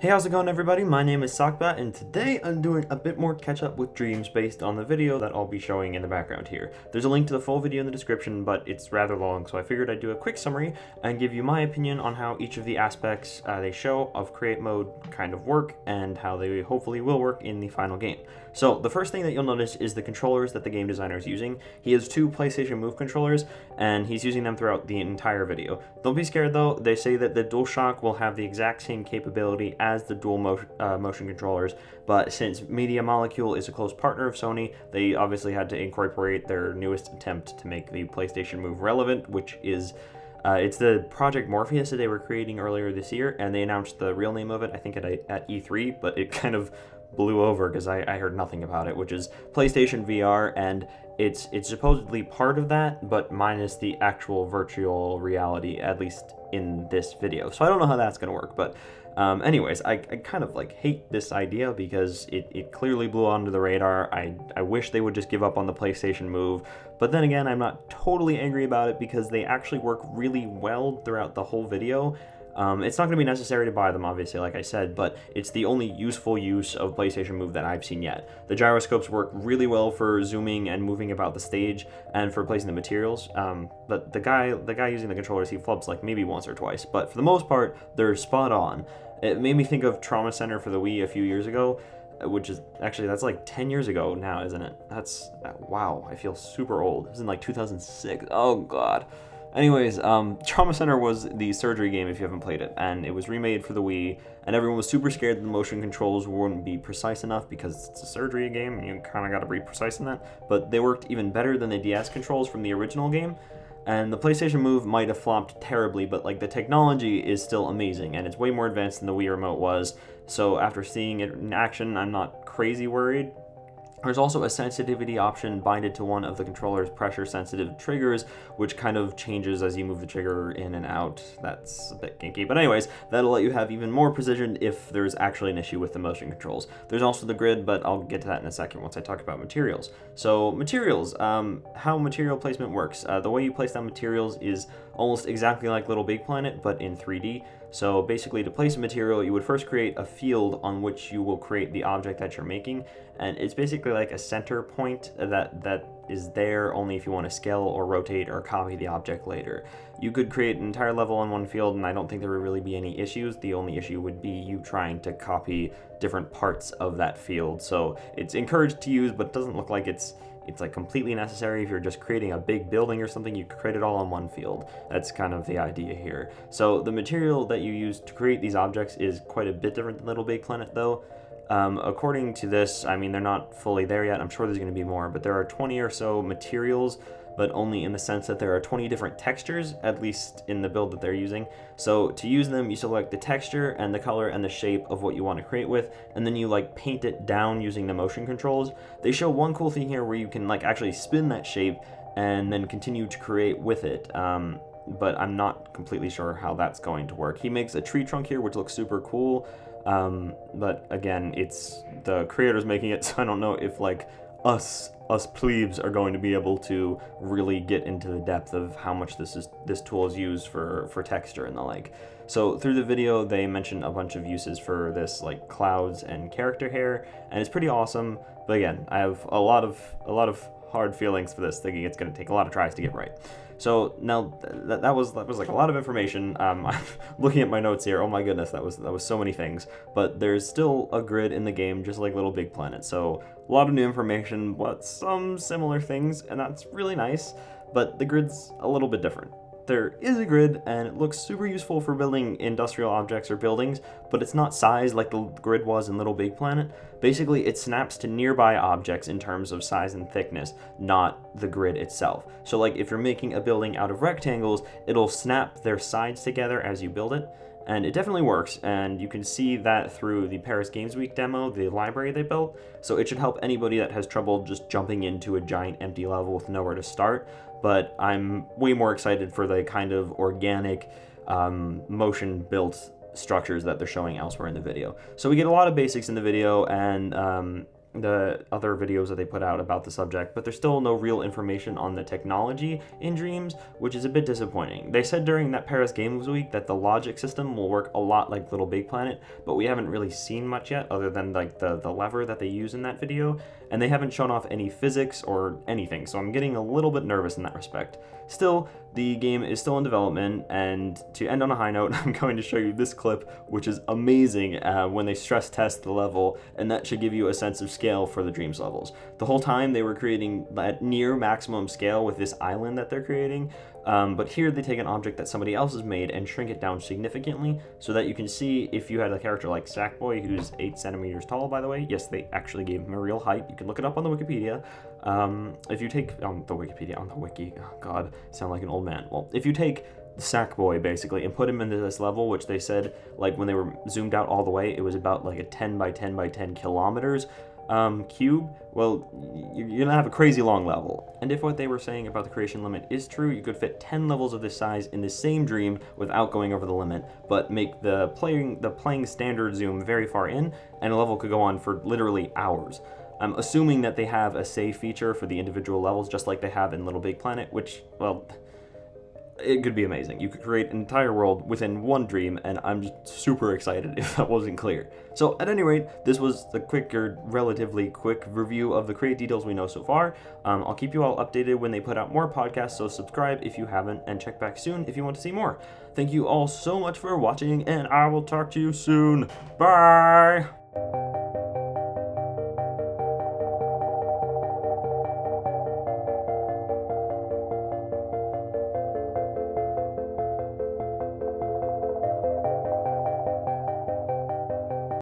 Hey, how's it going, everybody? My name is SockBot, and today I'm doing a bit more catch-up with dreams based on the video that I'll be showing in the background here. There's a link to the full video in the description, but it's rather long, so I figured I'd do a quick summary and give you my opinion on how each of the aspects they show of create mode kind of work and how they hopefully will work in the final game. So the first thing that you'll notice is the controllers that the game designer is using. He has two PlayStation Move controllers, and he's using them throughout the entire video. Don't be scared though, they say that the DualShock will have the exact same capability as the dual motion controllers, but since Media Molecule is a close partner of Sony, they obviously had to incorporate their newest attempt to make the PlayStation Move relevant, which is it's the Project Morpheus that they were creating earlier this year, and they announced the real name of it, I think, at E3, but it kind of blew over because I heard nothing about it, which is PlayStation VR, and it's supposedly part of that, but minus the actual virtual reality, at least in this video. So I don't know how that's going to work, but anyways, I kind of like hate this idea because it clearly blew under the radar. I wish they would just give up on the PlayStation Move, but then again, I'm not totally angry about it because they actually work really well throughout the whole video. It's not going to be necessary to buy them, obviously, like I said, but it's the only useful use of PlayStation Move that I've seen yet. The gyroscopes work really well for zooming and moving about the stage and for placing the materials, but the guy using the controllers, he flubs like maybe once or twice, but for the most part, they're spot on. It made me think of Trauma Center for the Wii a few years ago, which is actually, that's like 10 years ago now, isn't it? Wow, I feel super old. It was in like 2006. Oh, God. Anyways, Trauma Center was the surgery game if you haven't played it, and it was remade for the Wii, and everyone was super scared that the motion controls wouldn't be precise enough because it's a surgery game, and you kind of got to be precise in that, but they worked even better than the DS controls from the original game, and the PlayStation Move might have flopped terribly, but like the technology is still amazing, and it's way more advanced than the Wii Remote was, so after seeing it in action, I'm not crazy worried. There's also a sensitivity option binded to one of the controller's pressure-sensitive triggers, which kind of changes as you move the trigger in and out. That's a bit kinky, but anyways, that'll let you have even more precision if there's actually an issue with the motion controls. There's also the grid, but I'll get to that in a second once I talk about materials. So materials, how material placement works. The way you place down materials is almost exactly like Little Big Planet, but in 3D. So basically, to place a material, you would first create a field on which you will create the object that you're making, and it's basically like a center point that is there only if you want to scale or rotate or copy the object later. You could create an entire level on one field, and I don't think there would really be any issues. The only issue would be you trying to copy different parts of that field. So it's encouraged to use, but it doesn't look like it's like completely necessary. If you're just creating a big building or something, you could create it all on one field. That's kind of the idea here. So the material that you use to create these objects is quite a bit different than Little Big Planet though. According to this, I mean, they're not fully there yet. I'm sure there's going to be more, but there are 20 or so materials, but only in the sense that there are 20 different textures, at least in the build that they're using. So to use them, you select the texture and the color and the shape of what you want to create with, and then you like paint it down using the motion controls. They show one cool thing here where you can like actually spin that shape and then continue to create with it. But I'm not completely sure how that's going to work. He makes a tree trunk here, which looks super cool. But again, it's the creators making it, so I don't know if like us plebes are going to be able to really get into the depth of how much this tool is used for texture and the like. So through the video, they mentioned a bunch of uses for this, like clouds and character hair, and it's pretty awesome. But again, I have a lot of hard feelings for this, thinking it's going to take a lot of tries to get right. So now that was like a lot of information. I'm looking at my notes here. Oh my goodness, that was so many things. But there's still a grid in the game, just like Little Big Planet. So a lot of new information, but some similar things, and that's really nice. But the grid's a little bit different. There is a grid, and it looks super useful for building industrial objects or buildings, but it's not sized like the grid was in Little Big Planet. Basically, it snaps to nearby objects in terms of size and thickness, not the grid itself. So like if you're making a building out of rectangles, it'll snap their sides together as you build it, and it definitely works, and you can see that through the Paris Games Week demo, the library they built, so it should help anybody that has trouble just jumping into a giant empty level with nowhere to start. But I'm way more excited for the kind of organic motion-built structures that they're showing elsewhere in the video. So we get a lot of basics in the video, and the other videos that they put out about the subject, but there's still no real information on the technology in Dreams, which is a bit disappointing. They said during that Paris Games Week that the logic system will work a lot like Little Big Planet, but we haven't really seen much yet other than like the lever that they use in that video, and they haven't shown off any physics or anything, so I'm getting a little bit nervous in that respect. Still, the game is still in development, and to end on a high note, I'm going to show you this clip, which is amazing when they stress test the level, and that should give you a sense of scale for the Dreams levels. The whole time they were creating at near maximum scale with this island that they're creating, but here they take an object that somebody else has made and shrink it down significantly so that you can see if you had a character like Sackboy, who's 8 centimeters tall, by the way. Yes, they actually gave him a real height. You can look it up on the Wikipedia. If you take on the wiki, oh god, sound like an old man. Well, if you take Sackboy basically and put him into this level, which they said like when they were zoomed out all the way, it was about like a 10 by 10 by 10 kilometers cube, well, you're gonna have a crazy long level. And if what they were saying about the creation limit is true, you could fit 10 levels of this size in the same dream without going over the limit, but make the playing standard zoom very far in, and a level could go on for literally hours. I'm assuming that they have a save feature for the individual levels, just like they have in Little Big Planet, which, well, it could be amazing. You could create an entire world within one dream, and I'm just super excited if that wasn't clear. So at any rate, this was the relatively quick review of the Create details we know so far. I'll keep you all updated when they put out more podcasts, so subscribe if you haven't, and check back soon if you want to see more. Thank you all so much for watching, and I will talk to you soon. Bye!